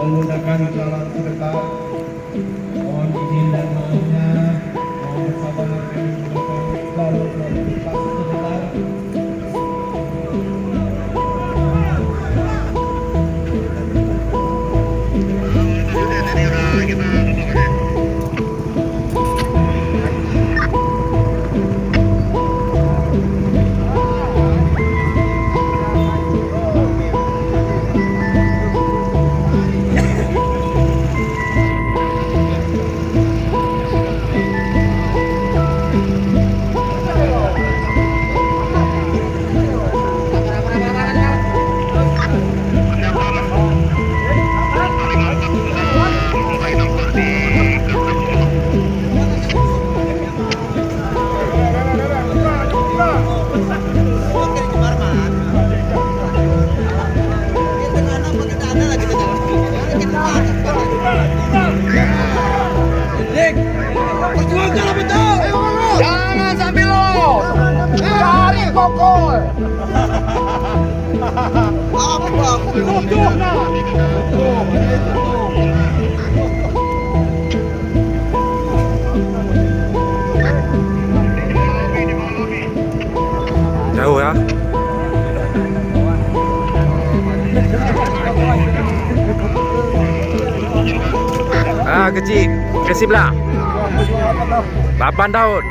menggunakan celana terdekat. Mohon izin dan maafnya. Mohon bersabar kami menggunakan celana terdekat sebentar. Jangan sambil lo cari pokok. Apa? Tutup nah. Jauh ya. Kecil ke sebelah 8 tahun.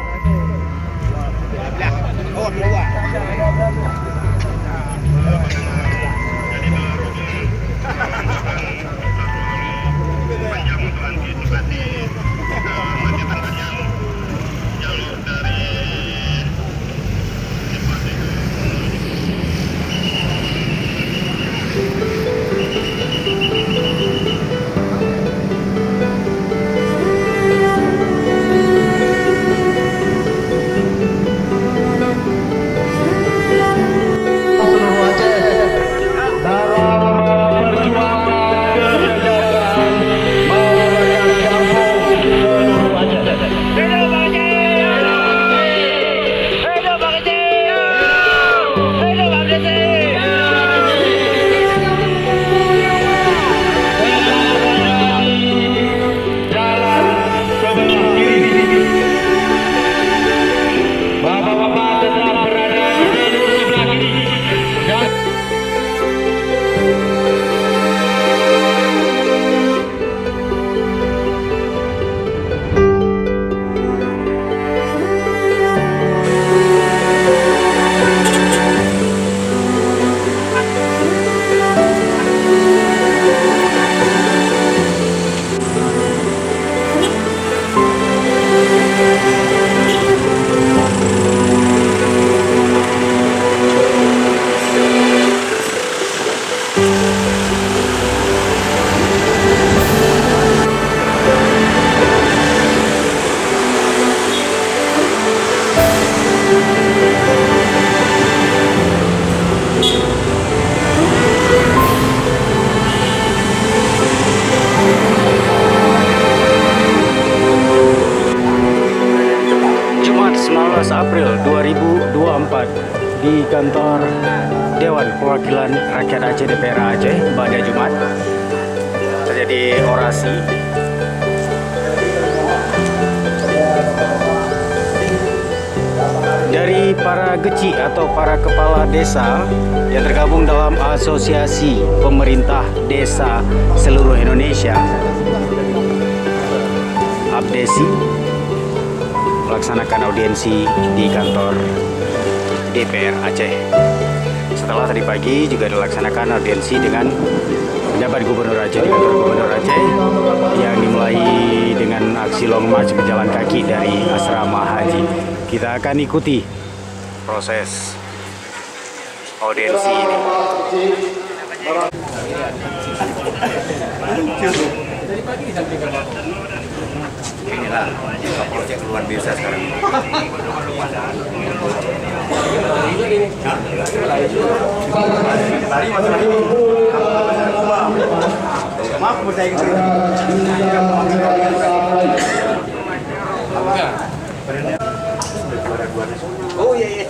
April 2024 di kantor Dewan Perwakilan Rakyat Aceh DPR Aceh pada Jumat terjadi orasi dari para geci atau para kepala desa yang tergabung dalam Asosiasi Pemerintah Desa Seluruh Indonesia APDESI melaksanakan audiensi di kantor DPR Aceh. Setelah tadi pagi juga dilaksanakan audiensi dengan penjabat Gubernur Aceh di kantor Gubernur Aceh yang dimulai dengan aksi long march berjalan kaki dari asrama haji. Kita akan ikuti proses audiensi ini. Inilah Kapolsek luar biasa sekarang ini. Maaf, saya gitu. Oh iya iya.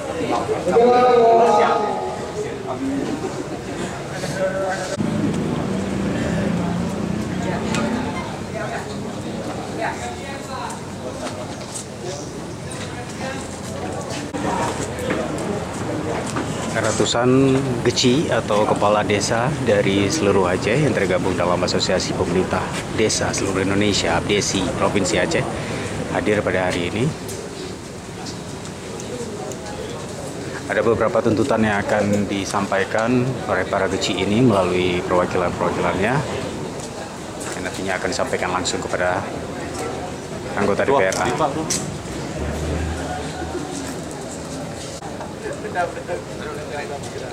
ratusan geci atau kepala desa dari seluruh Aceh yang tergabung dalam Asosiasi Pemerintah Desa Seluruh Indonesia (APDESI) Provinsi Aceh hadir pada hari ini. Ada beberapa tuntutan yang akan disampaikan oleh para geci ini melalui perwakilan-perwakilannya yang nantinya akan disampaikan langsung kepada anggota DPRA.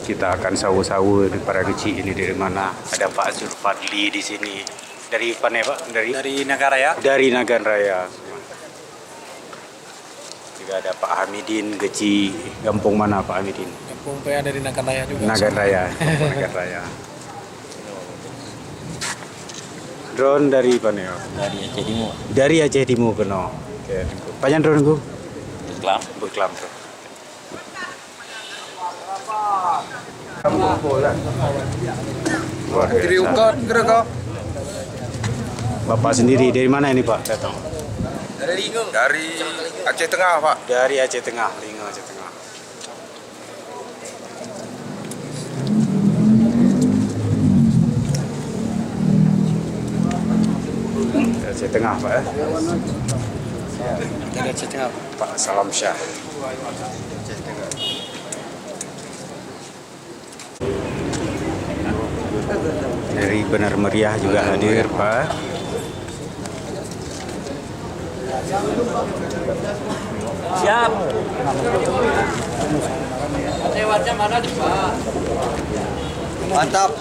Kita akan sawu-sawu di para geci ini dari mana. Ada Pak Zulfadli di sini. Dari mana ya, Pak? Dari Nagaraya. Dari Nagan Raya. Juga ada Pak Hamidin, geci kampung mana Pak Hamidin? Kampung PA dari Nagan Raya juga. Nagan Raya. Nagan Raya. Drone dari mana ya? Dari Aceh Timur. Dari Aceh Timur kena. Oke, panjang drone ku? Beklam. Beklam tuh. Luar biasa. Bapak sendiri dari mana ini Pak datang? Dari Lingo. Dari Aceh Tengah, Pak. Dari Aceh Tengah, Lingo Aceh Tengah. Aceh Tengah Pak ya? Dari Aceh Tengah. Pak Salam Syah. Dari Benar Meriah juga hadir Pak. Siap. Lewatnya mana Pak? Mantap.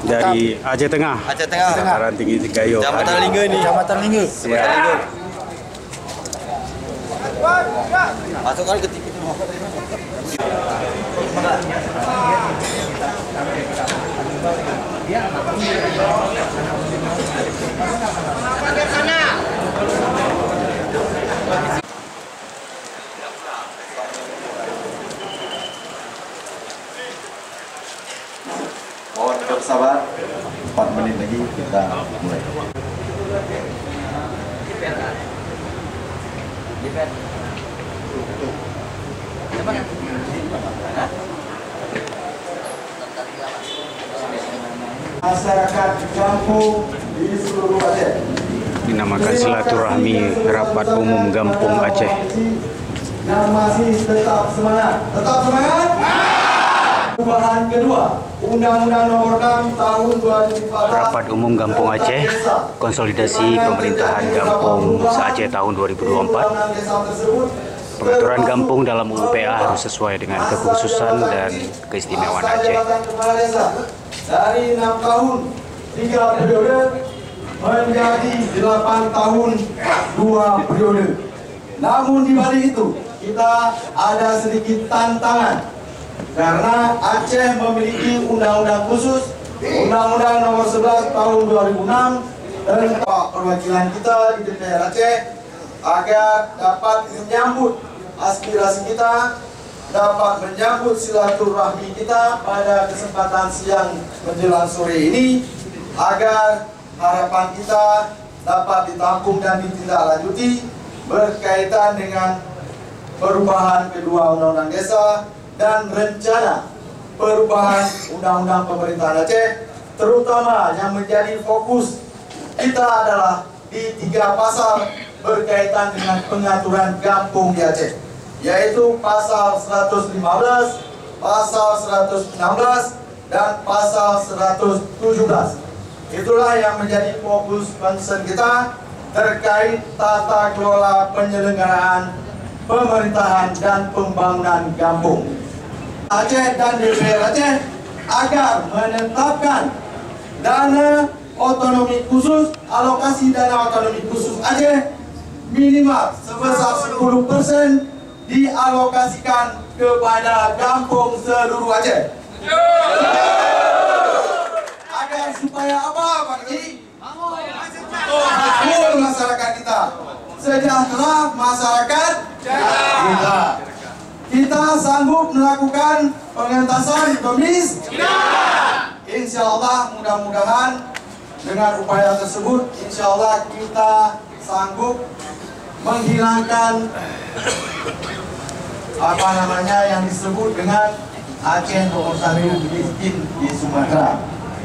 Dari Aceh Tengah. Aceh Tengah. Dataran Tinggi Gayo. Jambatan Linggo ini. Jambatan Linggo. Ya. Masukkan ke TV. Mohon tetap sabar. 4 menit lagi kita mulai. Masyarakat kampung di seluruh Aceh. Dinamakan silaturahmi rapat umum Gampung Aceh. Yang masih tetap semangat. Tetap semangat? Perubahan kedua, Undang-Undang Nomor 6 Tahun 2014. Rapat umum Gampung Aceh, konsolidasi pemerintahan Gampung se-Aceh tahun 2024. Pengaturan Gampung dalam UPA harus sesuai dengan kekhususan dan keistimewaan Aceh. Dari 6 tahun 3 periode menjadi 8 tahun 2 periode. Namun di balik itu kita ada sedikit tantangan karena Aceh memiliki undang-undang khusus, Undang-Undang Nomor 11 Tahun 2006 dan perwakilan kita di DPR Aceh agar dapat menyambut aspirasi kita, dapat menyambut silaturahmi kita pada kesempatan siang menjelang sore ini, agar harapan kita dapat ditampung dan ditindaklanjuti berkaitan dengan perubahan kedua Undang-Undang Desa dan rencana perubahan Undang-Undang Pemerintahan Aceh, terutama yang menjadi fokus kita adalah di 3 pasal berkaitan dengan pengaturan kampung di Aceh, yaitu pasal 115, pasal 116, dan pasal 117. Itulah yang menjadi fokus concern kita terkait tata kelola penyelenggaraan pemerintahan dan pembangunan kampung Aceh dan DPR Aceh agar menetapkan dana otonomi khusus, alokasi dana otonomi khusus Aceh minimal sebesar 10% dialokasikan kepada kampung seluruh Aceh. Agar supaya apa Pak Haji? Makmur masyarakat kita, sejahtera masyarakat kita. Kita sanggup melakukan pengentasan kemiskinan. Insya Allah mudah-mudahan dengan upaya tersebut, insya Allah kita sanggup menghilangkan yang disebut dengan Aceh nomor 1 miskin di Sumatera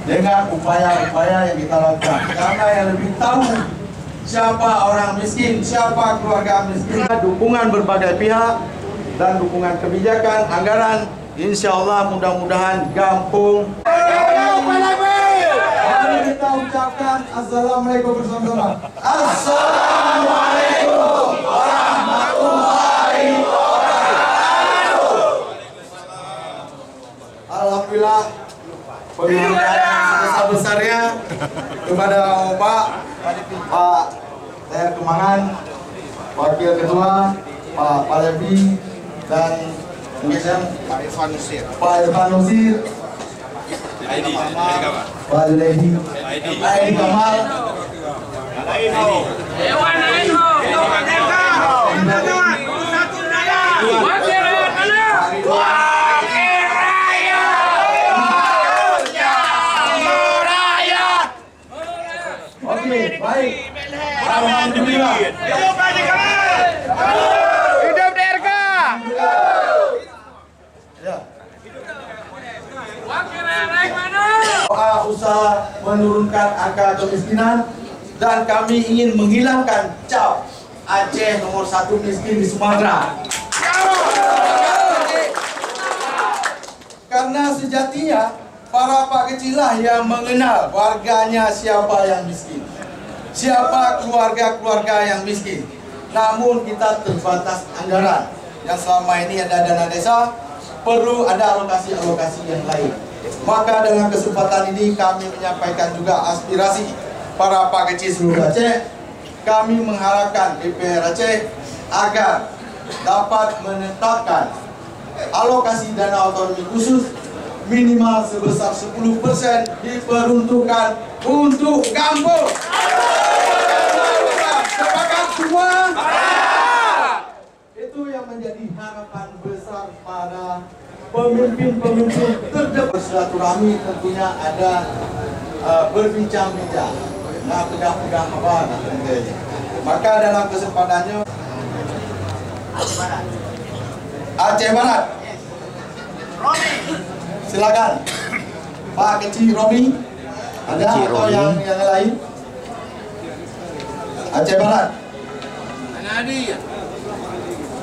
dengan upaya-upaya yang kita lakukan. Karena yang lebih tahu siapa orang miskin, siapa keluarga miskin. Dukungan berbagai pihak dan dukungan kebijakan, anggaran, insya Allah mudah-mudahan gampung. Mari kita ucapkan Assalamualaikum bersama-sama. Assalamualaikum warahmatullahi wabarakatuh. Alhamdulillah, penghargaan sebesar-besarnya kepada Pak Saya Kemangan, Wakil Ketua, Pak Levi, dan mungkin Pak Irfan Nusir, Pak Levi, Aidi Kamal, Oke, baik. Alhamdulillah. Hidup DRK. Ya. Doa usaha menurunkan angka kemiskinan dan kami ingin menghilangkan cap Aceh nomor 1 miskin di Sumatera. Karena sejatinya para pak kecil lah yang mengenal warganya siapa yang miskin, siapa keluarga-keluarga yang miskin. Namun kita terbatas anggaran yang selama ini ada dana desa, perlu ada alokasi-alokasi yang lain. Maka dalam kesempatan ini kami menyampaikan juga aspirasi para pak kecil seluruh Aceh. Kami mengharapkan DPR Aceh agar dapat menetapkan alokasi dana otonomi khusus minimal sebesar 10% diperuntukkan untuk kampung. Sepakat semua? Itu yang menjadi harapan besar para pemimpin-pemimpin terdepan. Bersilaturahmi tentunya ada berbincang-bincang. Nah, pegang-pegang apa nanti. Maka dalam kesempatannya Aceh Barat. Silakan Pak Kecil Romi, ada Kecil atau Romi. yang lain? Aceh Barat.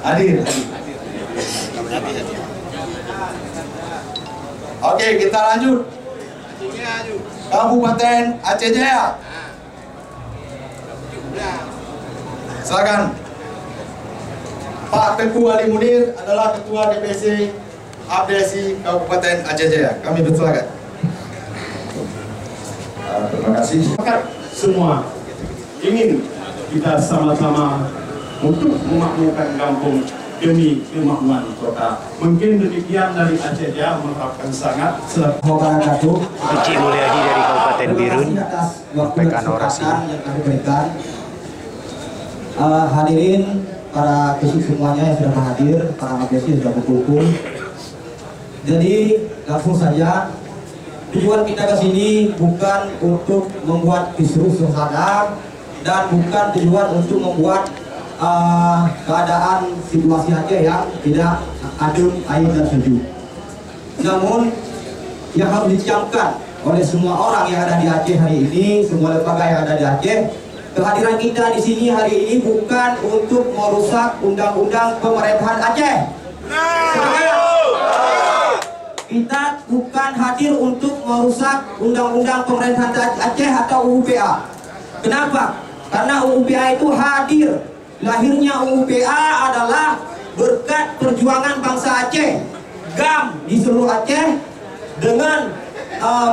Hadir. Oke, kita lanjut. Kabupaten Aceh Jaya. Silakan. Pak Teguh Ali Munir adalah Ketua DPC Abdesi Kabupaten Aceh Jaya. Kami bersilakan. Terima kasih. Semua ingin kita sama-sama untuk memakmurkan kampung demi kemakmuran kota. Mungkin demikian dari Aceh Jaya, mengharapkan sangat. Wabarakatuh. Uci Mulyadi dari Kabupaten Birun menyampaikan orasi. Yang kami berikan. Hadirin para fisik semuanya yang sudah hadir, para abdesi sudah berkumpul. Jadi langsung saja, tujuan kita ke sini bukan untuk membuat kisruh suasana dan bukan tujuan untuk membuat keadaan situasi Aceh yang tidak adem, air dan sejuk. Namun yang harus dicamkan oleh semua orang yang ada di Aceh hari ini, semua lembaga yang ada di Aceh, kehadiran kita di sini hari ini bukan untuk merusak undang-undang pemerintahan Aceh. Kita bukan hadir untuk merusak undang-undang pemerintahan Aceh atau UU-PA. Kenapa? Karena UU-PA itu hadir. Lahirnya UU-PA adalah berkat perjuangan bangsa Aceh, GAM di seluruh Aceh, dengan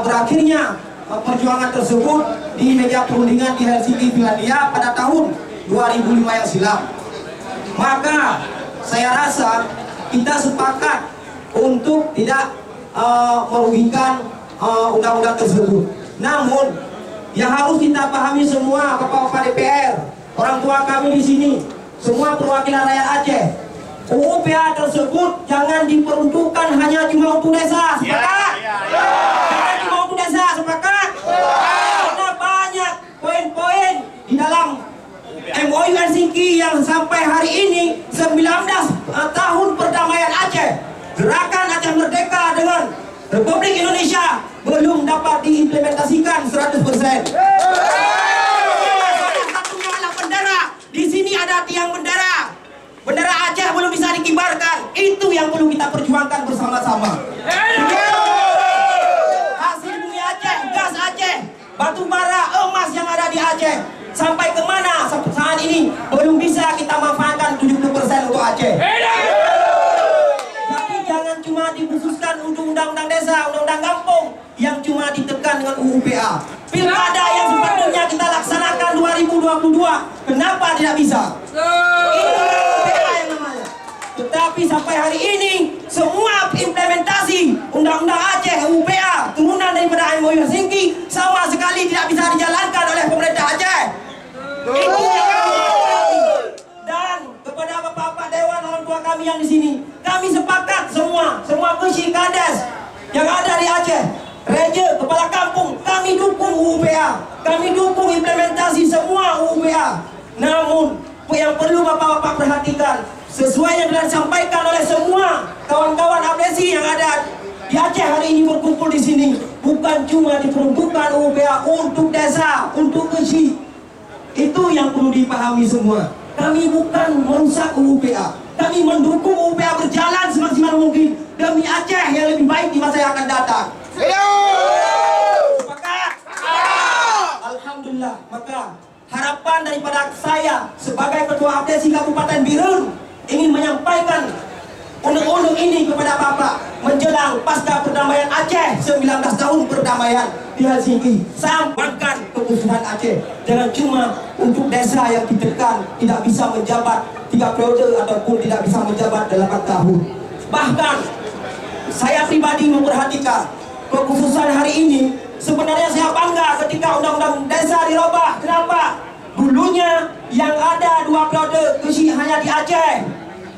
berakhirnya perjuangan tersebut di meja perundingan di Helsinki, Finlandia pada tahun 2005 yang silam. Maka saya rasa kita sepakat untuk tidak merugikan undang-undang tersebut. Namun yang harus kita pahami semua, Bapak-bapak DPR, orang tua kami di sini, semua perwakilan rakyat Aceh, UU-PA tersebut jangan diperuntukkan hanya cuma untuk desa. Sepakat? Jangan cuma untuk desa, sepakat? Karena banyak poin-poin di dalam MOU Helsinki yang sampai hari ini 19 tahun perdamaian Aceh, gerakan Aceh merdeka dengan Republik Indonesia belum dapat diimplementasikan 100%. Salah satunya adalah bendera. Di sini ada tiang bendera. Bendera Aceh belum bisa dikibarkan. Itu yang perlu kita perjuangkan bersama-sama. Hasil bumi Aceh, gas Aceh, batu bara, emas yang ada di Aceh, sampai kemana saat ini belum bisa kita manfaatkan 70% untuk Aceh. Tapi jangan cuma dikhususkan untuk undang-undang desa, undang-undang kampung yang cuma ditekan dengan UUPA. Pilkada yang sepatutnya kita laksanakan 2022, kenapa tidak bisa? Itu UUPA yang namanya. Tetapi sampai hari ini semua implementasi undang-undang Aceh, UUPA, turunan daripada MOU Helsinki sama sekali tidak bisa dijalankan oleh pemerintah Aceh. Itu yang kami dan kepada bapak-bapak dewan orang tua kami yang di sini, kami sepakat semua kursi kades yang ada di Aceh, reja, kepala kampung, kami dukung UUPA, kami dukung implementasi semua UUPA. Namun yang perlu bapak-bapak perhatikan, sesuai yang telah disampaikan oleh semua kawan-kawan abdesi yang ada di Aceh hari ini berkumpul di sini, bukan cuma diperuntukkan UUPA untuk desa, untuk kursi. Itu yang perlu dipahami semua. Kami bukan merusak UUPA. Kami mendukung UUPA berjalan semaksimal mungkin demi Aceh yang lebih baik di masa yang akan datang. Sepakat? Alhamdulillah. Maka harapan daripada saya sebagai Ketua Abdesi Kabupaten Birun ingin menyampaikan undang-undang ini kepada Bapak menjelang pasca perdamaian Aceh, 19 tahun perdamaian di Helsinki. Sampaikan keputusan Aceh, jangan cuma untuk desa yang ditekan tidak bisa menjabat 3 periode ataupun tidak bisa menjabat 8 tahun. Bahkan saya pribadi memperhatikan keputusan hari ini. Sebenarnya saya bangga ketika undang-undang desa dirubah. Kenapa? Dulunya yang ada 2 periode kursi hanya di Aceh.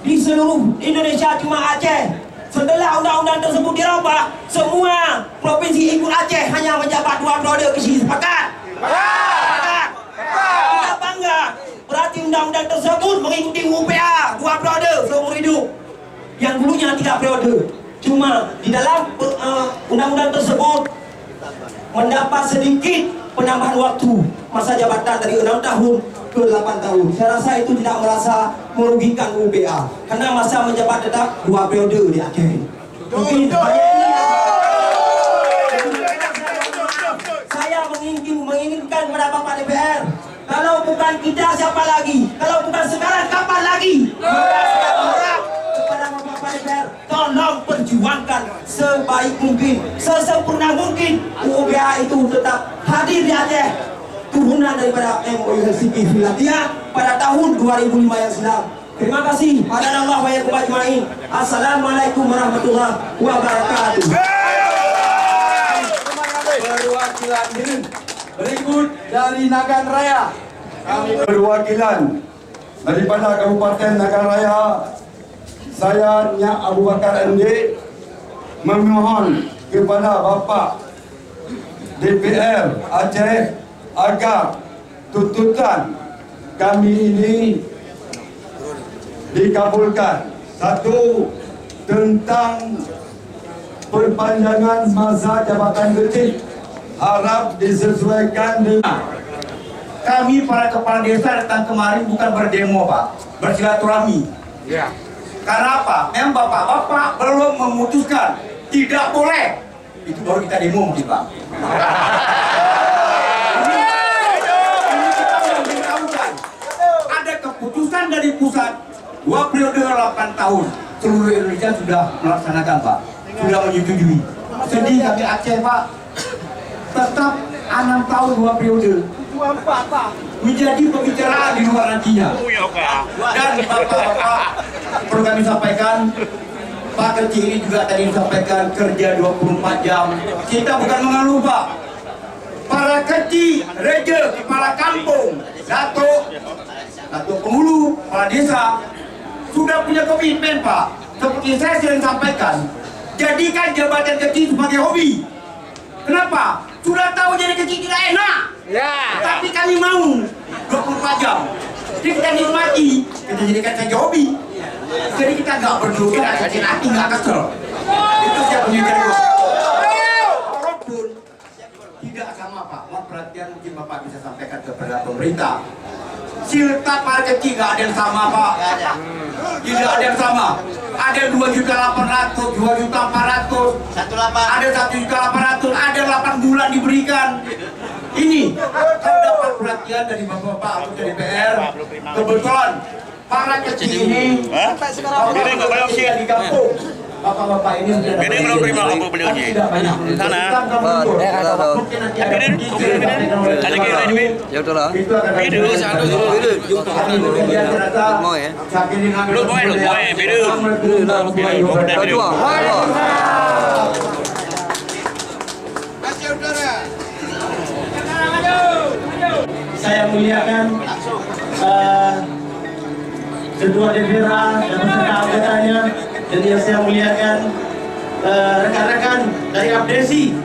Di seluruh Indonesia cuma Aceh. Setelah undang-undang tersebut dirubah, semua provinsi ikut Aceh hanya menjabat 2 periode kursi. Sepakat? Sepakat. Kita bangga. Berarti undang-undang tersebut mengikuti UUPA 2 periode seumur hidup. Yang dulunya 3 periode. Cuma di dalam undang-undang tersebut mendapat sedikit penambahan waktu masa jabatan dari 6 tahun ke 8 tahun. Saya rasa itu tidak merasa merugikan UUPA karena masa menjabat tetap 2 periode di Aceh. Mungkin saya menginginkan kepada Bapak DPR, kalau bukan kita siapa lagi? Kalau bukan sekarang kapan lagi? Saya berharap kepada Bapak DPR, tolong perjuangkan sebaik mungkin, sesempurna mungkin UUPA itu tetap hadir di Aceh, turunan daripada MOU Helsinki Finlandia pada tahun 2005 yang silam. Terima kasih. Hadanallah wa iyyakum ajmain. Assalamualaikum warahmatullahi wabarakatuh. Perwakilan Birun berikut dari Nagan Raya. Kami perwakilan daripada Kabupaten Nagan Raya. Saya Nyak Abu Bakar MD memohon kepada Bapak DPR Aceh agar tuntutan kami ini dikabulkan. Satu, tentang perpanjangan masa jabatan kecil harap disesuaikan dengan Kami para kepala desa datang kemarin bukan berdemo, Pak, bersilaturahmi. Ya. Karena apa? Memang bapak-bapak belum memutuskan tidak boleh. Itu baru kita demo mungkin, Pak. Ini kita memberitahukan ada keputusan dari pusat 2 periode 8 tahun. Seluruh Indonesia sudah melaksanakan, Pak. Sudah menyetujui. Sedih kami Aceh, Pak. Tetap 6 tahun 2 periode. Menjadi pembicaraan di luar nantinya. Dan bapak-bapak perlu kami sampaikan, Pak Kecil ini juga tadi disampaikan kerja 24 jam. Kita bukan mengeluh, Pak. Para kecil, reja, kepala kampung, datuk penghulu, kepala desa sudah punya komitmen, Pak. Seperti saya sering sampaikan, jadikan jabatan kecil sebagai hobi. Kenapa? Sudah tahu jadi kecil tidak enak. Ya. Tapi kami mau 24 jam. Jadi kita nikmati, kita jadikan saja hobi. Jadi kita nggak berdosa, nggak kecil hati, nggak kesel. Itu siap menyukai. Walaupun tidak sama Pak, mohon perhatian mungkin Bapak bisa sampaikan kepada pemerintah. Silta para kecil nggak ada yang sama Pak. Tidak ada yang sama. Ada 2.800.000, 2.400.000, 18. ada 1.800.000, ada 8 bulan diberikan. Ini dapat perhatian dari Bapak-bapak anggota DPR. Kebetulan para kecil ini bapak-bapak kecil di kampung. Bapak-bapak ini sudah Ini belum terima apa beliaunya? tidak banyak. Sana. Mungkin nanti ada Ada kira ini. Ya udah lah. itu akan Bidu, sana dulu. Mau ya? Lu mau ya, bidu. Berdua. Saya muliakan Ketua DPR dan beserta anggotanya, dan yang saya muliakan rekan-rekan dari Abdesi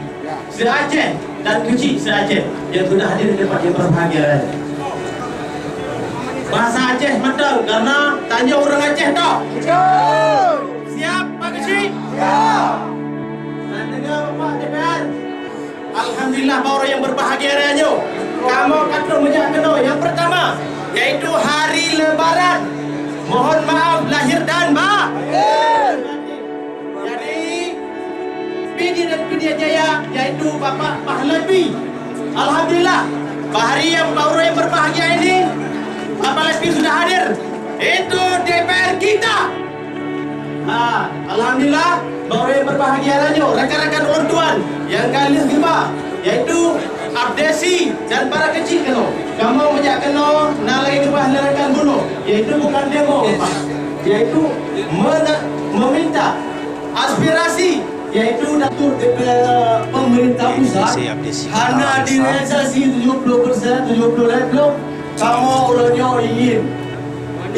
se-Aceh dan Kecil se-Aceh yang sudah hadir di tempat yang berbahagia. Bahasa Aceh betul karena tanya orang Aceh toh. Siap Pak Kecil? Siap. Dan dengar Pak DPR. Alhamdulillah baru yang berbahagia raya. Kamu kata menjaga yang pertama yaitu hari Lebaran. Mohon maaf lahir dan batin. Jadi PD dan PD Jaya yaitu Bapak Pahlavi. Alhamdulillah hari yang baru yang berbahagia ini Bapak Pahlavi sudah hadir. Itu DPR kita. Alhamdulillah baru yang berbahagia raya rekan-rekan ortuan yang kalian tiba yaitu Abdesi dan para kecil keno. Kamu menjak keno nak lagi kebah rekan bunuh yaitu bukan demo Pak. Yaitu meminta aspirasi yaitu datuk pemerintah pusat hanya direalisasi 70%, 70% kamu orangnya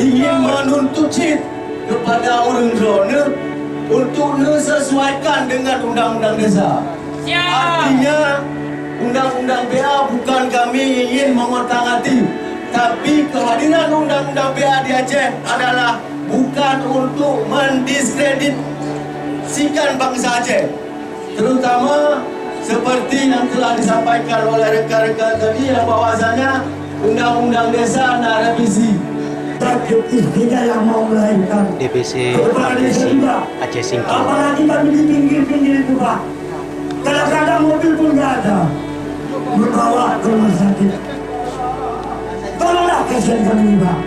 ingin menuntut cit kepada orang donor untuk disesuaikan dengan undang-undang desa. Artinya undang-undang BA bukan kami ingin mengotak-atik, tapi kehadiran undang-undang BA di Aceh adalah bukan untuk mendiskreditkan bangsa Aceh. Terutama seperti yang telah disampaikan oleh rekan-rekan tadi yang bahwasanya undang-undang desa nak revisi. Yang mau melahirkan DPC Abdesi Aceh Singkil. apalagi kami di pinggir-pinggir itu Pak, kadang-kadang mobil pun nggak ada membawa ke rumah sakit. Tolonglah kasihan kami Pak,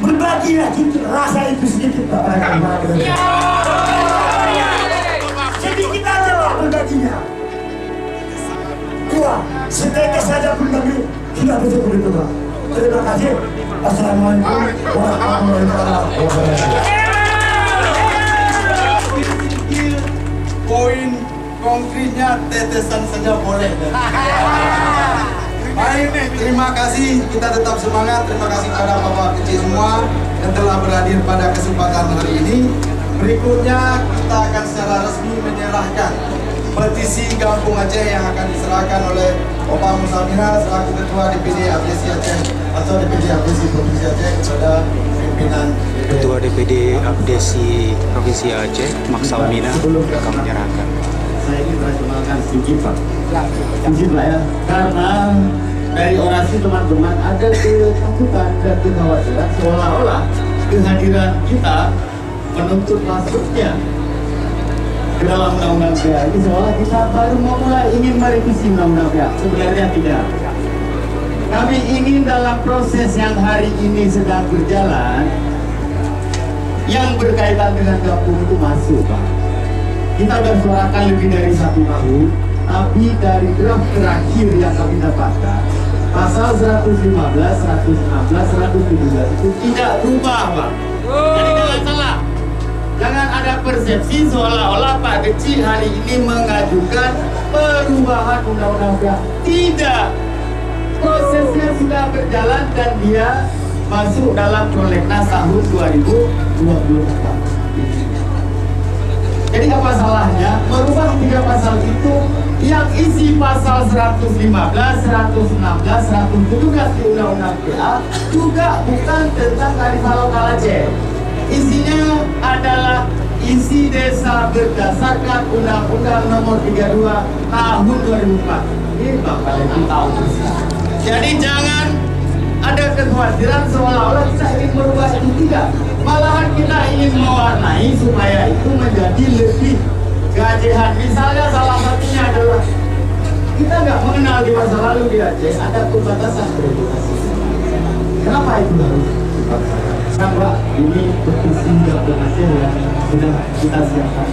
berbagilah rasa itu sedikit Pak. Sedikit aja Pak berbaginya. Wah, setetes saja pun kami sudah betul itu Pak. Terima kasih. Assalamualaikum warahmatullahi wabarakatuh. Poin konkretnya tetesan saja boleh. Baik, terima kasih. Kita tetap semangat. Terima kasih kepada Bapak kecil semua yang telah berhadir pada kesempatan hari ini. Berikutnya kita akan secara resmi menyerahkan petisi Kampung Aceh yang akan diserahkan oleh Bapak Musamina selaku Ketua DPD Abdesi Aceh atau DPD Abdesi Provinsi Aceh kepada pimpinan Ketua DPD Abdesi Provinsi Aceh Maksaumina akan menyerahkan. Saya ingin merasionalkan sedikit Pak. Sedikit Pak ya. Karena dari orasi teman-teman ada ketakutan dan kekhawatiran seolah-olah kehadiran kita menuntut masuknya ke dalam undang-undang PA ini seolah kita baru mau mulai ingin merevisi undang-undang PA. Sebenarnya tidak. Kami ingin dalam proses yang hari ini sedang berjalan yang berkaitan dengan kampung itu masuk Pak. Kita sudah suarakan lebih dari 1 tahun, tapi dari draft terakhir yang kami dapatkan pasal 115, 116, 117 itu tidak berubah Pak. Jadi jangan salah. Jangan ada persepsi seolah-olah Pak Kecil hari ini mengajukan perubahan undang-undang PA. Tidak. Prosesnya sudah berjalan dan dia masuk dalam prolegnas tahun 2024. Jadi apa salahnya merubah 3 pasal itu yang isi pasal 115, 116, 117 di Undang-Undang PA juga bukan tentang kearifan lokal Aceh. Isinya adalah isi desa berdasarkan Undang-Undang Nomor 32 Tahun 2004. Ini Bapak Ibu tahu persis. Jadi jangan ada kekhawatiran seolah-olah kita ingin merubah itu, tidak. Malahan kita ingin mewarnai supaya itu menjadi lebih keajehan. Misalnya salah satunya adalah kita nggak mengenal di masa lalu di Aceh ada pembatasan beredukasi. Kenapa itu harus dipaksakan? Karena ini petisi Gabung Aceh yang sudah kita siapkan.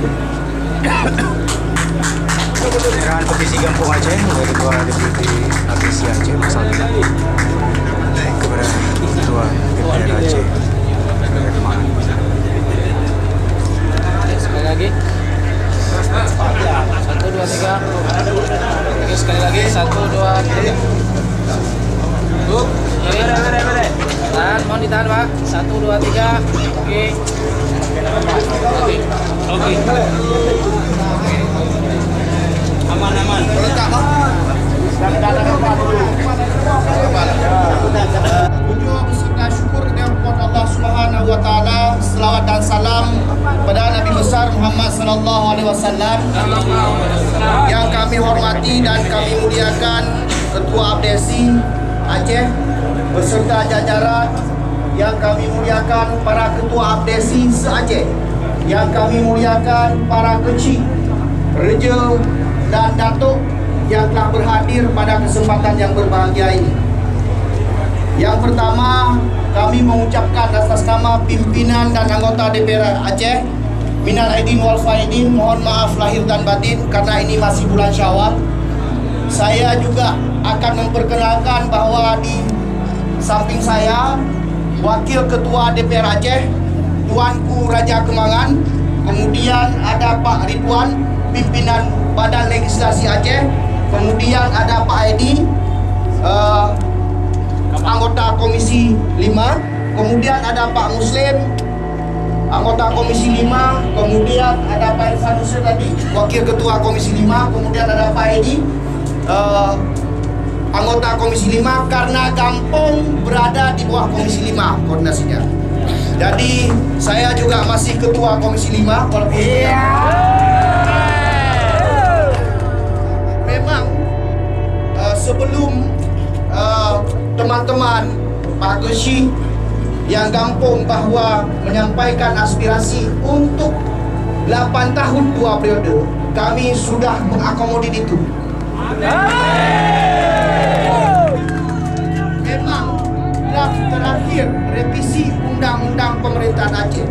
Penyerahan petisi Kampung Aceh dari Ketua Deputi APC Aceh Pasal 3 kepada Ketua DPR Aceh Kemang. Sekali lagi. 1, 2, 3. Oke, sekali lagi. 1, 2, 3. Bere. Tahan, mohon ditahan, Pak. 1, 2, 3. Oke. Oke. Aman. Kunjung beserta syukur kepada Allah Subhanahu wa taala, selawat dan salam kepada Nabi besar Muhammad sallallahu alaihi wasallam. Yang kami hormati dan kami muliakan Ketua Abdesi Aceh beserta jajaran, yang kami muliakan para Ketua Abdesi se-Aceh, yang kami muliakan para kecil, reja dan datuk yang telah berhadir pada kesempatan yang berbahagia ini. Yang pertama, kami mengucapkan atas nama pimpinan dan anggota DPR Aceh, minal aidin wal faidin, mohon maaf lahir dan batin karena ini masih bulan Syawal. Saya juga akan memperkenalkan bahwa di samping saya Wakil Ketua DPR Aceh, Tuanku Raja Kemangan, kemudian ada Pak Ridwan, pimpinan Badan Legislasi Aceh, kemudian ada Pak Edi, anggota Komisi 5, kemudian ada Pak Muslim, anggota Komisi 5, kemudian ada Pak Irfan Nusir tadi, Wakil Ketua Komisi 5, kemudian ada Pak Edi, anggota Komisi 5, karena Kampung berada di bawah Komisi 5 koordinasinya. Jadi saya juga masih Ketua Komisi 5 walaupun memang sebelum teman-teman Pak Geshi yang Kampung bahwa menyampaikan aspirasi untuk 8 tahun 2 periode, kami sudah mengakomodir itu. Memang draft terakhir revisi Undang-Undang Pemerintahan Aceh,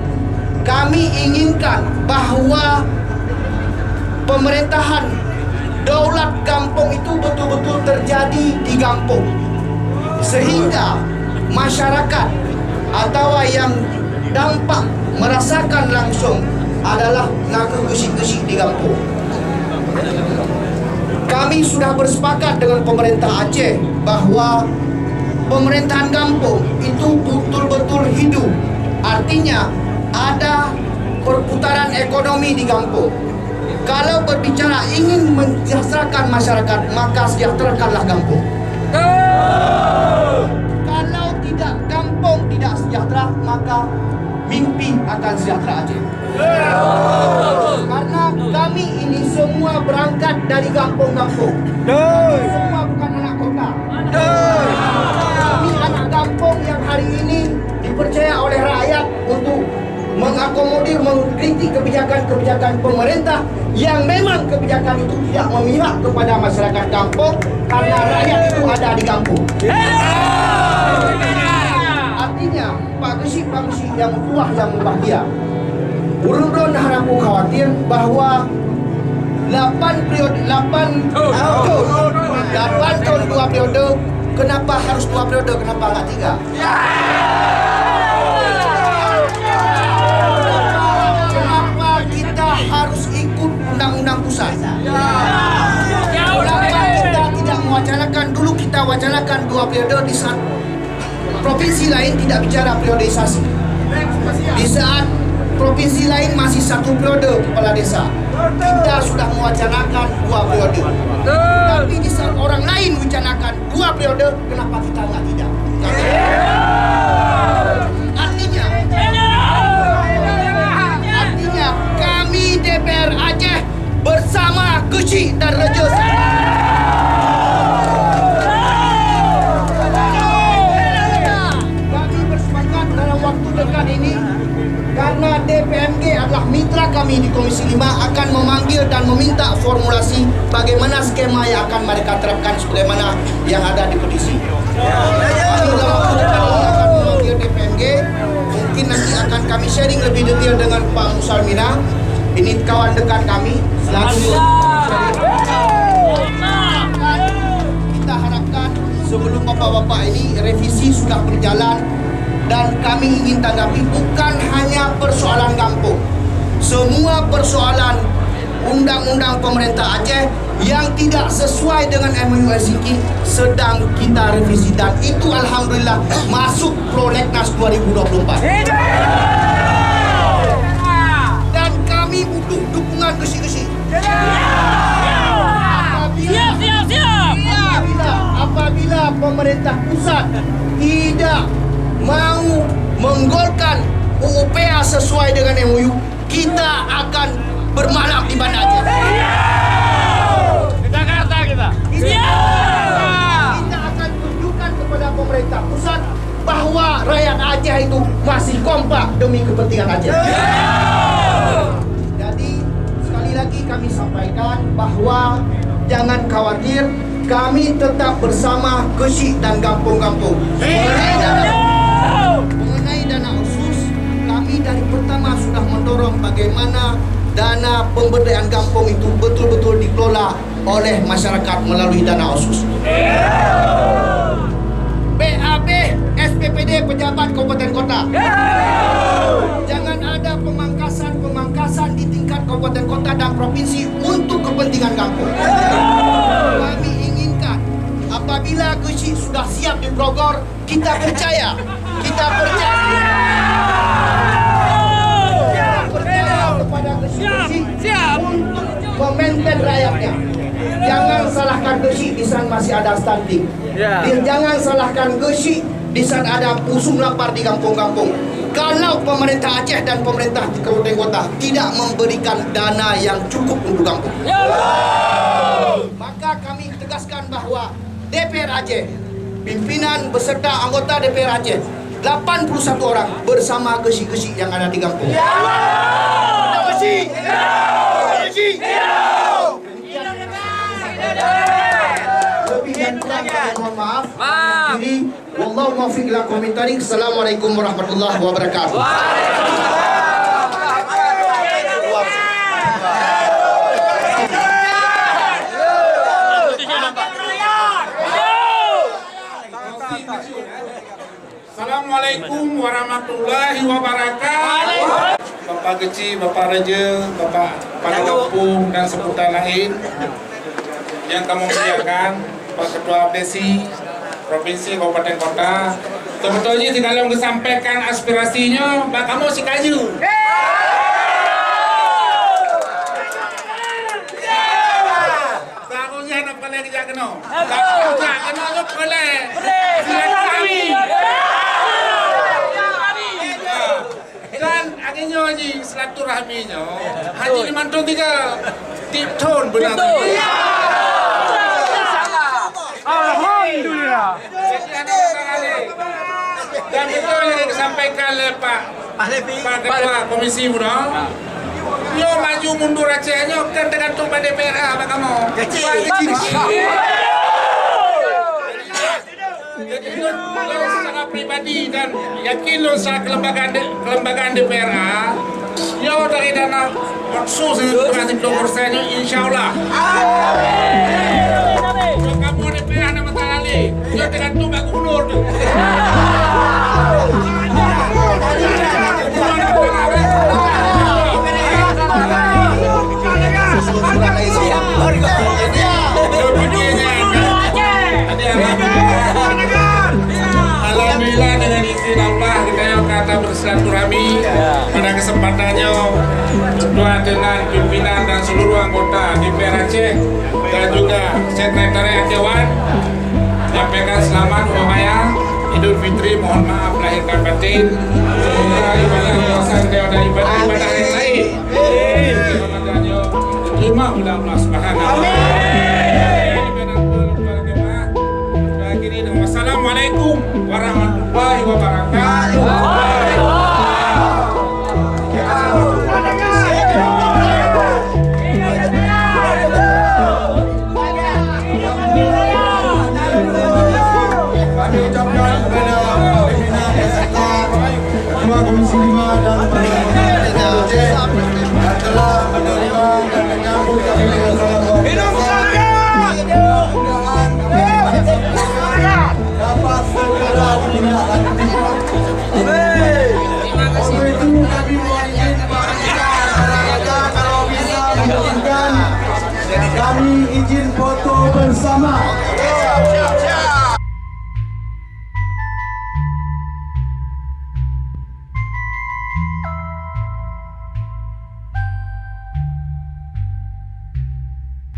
kami inginkan bahwa pemerintahan daulat Kampung itu betul-betul terjadi di Kampung, sehingga masyarakat atau yang dampak merasakan langsung adalah naga gesik-gesik di Kampung. Kami sudah bersepakat dengan pemerintah Aceh bahwa pemerintahan Kampung itu betul-betul hidup. Artinya ada perputaran ekonomi di Kampung. Kalau berbicara ingin mensejahterakan masyarakat, maka sejahterakanlah Kampung. Kalau tidak Kampung tidak sejahtera, maka mimpi akan sejahtera Aceh. Karena kami ini semua berangkat dari kampung-kampung. Semua bukan anak kota. Kami anak kampung yang hari ini dipercaya oleh rakyat untuk mengakomodir, mengkritik kebijakan-kebijakan pemerintah yang memang kebijakan itu tidak memihak kepada masyarakat kampung karena rakyat itu ada di kampung. Artinya Pak Geshi yang tua yang bahagia. Urun-urun harapku khawatir bahwa 8 tahun 2 periode, kenapa harus 2 periode, kenapa nggak 3? Kenapa kita harus ikut undang-undang pusat? Kenapa kita tidak mewacanakan, dulu kita wacanakan 2 periode di saat provinsi lain tidak bicara periodisasi. Di saat provinsi lain masih 1 periode kepala desa, kita sudah mewacanakan 2 periode. Tapi di saat orang lain mewacanakan 2 periode, kenapa kita nggak tidak? Artinya Komisi 5 akan memanggil dan meminta formulasi bagaimana skema yang akan mereka terapkan sebagaimana yang ada di petisi. Kami dalam waktu dekat ini akan memanggil DPMG. Mungkin nanti akan kami sharing lebih detail dengan Pak Musalmina. Ini kawan dekat kami. Selalu kita harapkan sebelum bapak-bapak ini revisi sudah berjalan. Dan kami ingin tanggapi bukan hanya persoalan kampung. Semua persoalan undang-undang pemerintah Aceh yang tidak sesuai dengan MOU Helsinki sedang kita revisi. Dan itu Alhamdulillah masuk Prolegnas 2024. Dan kami butuh dukungan gesi-gesi. Apabila pemerintah pusat tidak mau menggolkan UUPA sesuai dengan MOU, kita akan bermalak di Banda Aceh. Kita akan tunjukkan kepada pemerintah pusat bahwa rakyat Aceh itu masih kompak demi kepentingan Aceh. Jadi sekali lagi kami sampaikan bahwa jangan khawatir, kami tetap bersama Gesi dan kampung-kampung. Mengenai dana khusus, kami dari pertama sudah mendorong bagaimana dana pemberdayaan kampung itu betul-betul dikelola oleh masyarakat melalui dana khusus. BAB, SPPD pejabat kabupaten kota. Jangan ada pemangkasan di tingkat kabupaten kota dan provinsi untuk kepentingan kampung. Kami inginkan apabila Gesi sudah siap di Bogor, kita percaya kepada Gesi untuk memaintain rakyatnya. Jangan salahkan Gesi di saat masih ada stunting. Jangan salahkan Gesi di saat ada usum lapar di kampung-kampung. Kalau pemerintah Aceh dan pemerintah di kabupaten kota tidak memberikan dana yang cukup untuk kampung, maka kami tegaskan bahwa DPR Aceh, pimpinan beserta anggota DPR Aceh 81 orang bersama Gesi-Gesi yang ada di kampung. Lebih dan kurang mohon maaf. Jadi, wallahu muwaffiq ila aqwamit thoriq. Assalamualaikum warahmatullahi wabarakatuh. Assalamualaikum warahmatullahi wabarakatuh. Bapak Geci, Bapak Raja, Bapak Kepala Kampung dan seputar lain yang kamu muliakan, Pak Ketua Abdesi, Provinsi Kabupaten Kota. Sebetulnya di dalam kesampaikan aspirasinya, Pak kamu si kaju. Seharusnya nak boleh kerja kena. Kerja kena tu boleh. Silaturahmi. Dan akhirnya Haji silaturahminya Haji Limantung 3 tip tone benar. Alhamdulillah. Dan betul yang disampaikan oleh Pak Ketua Komisi Muda. Yo maju mundur Acehnya kan tergantung pada DPR Pak kamu. Kecil. Jadi lo secara pribadi dan yakin lo secara kelembagaan DPR, yo dari dana maksus itu kasih 20% insya-Allah. Yo kamu DPR nama Talali, yo tergantung Pak Gubernur tu. Alhamdulillah dengan izin Allah kita kata bersilaturahmi pada kesempatannya berdua dengan pimpinan dan seluruh anggota DPR Aceh dan juga sekretariat Dewan menyampaikan selamat Wahaya Idul Fitri, mohon maaf lahir dan batin. Semoga ibadah puasa dan ibadah yang lain terima oleh Allah Subhanahu wa taala. Wassalamualaikum warahmatullahi wabarakatuh.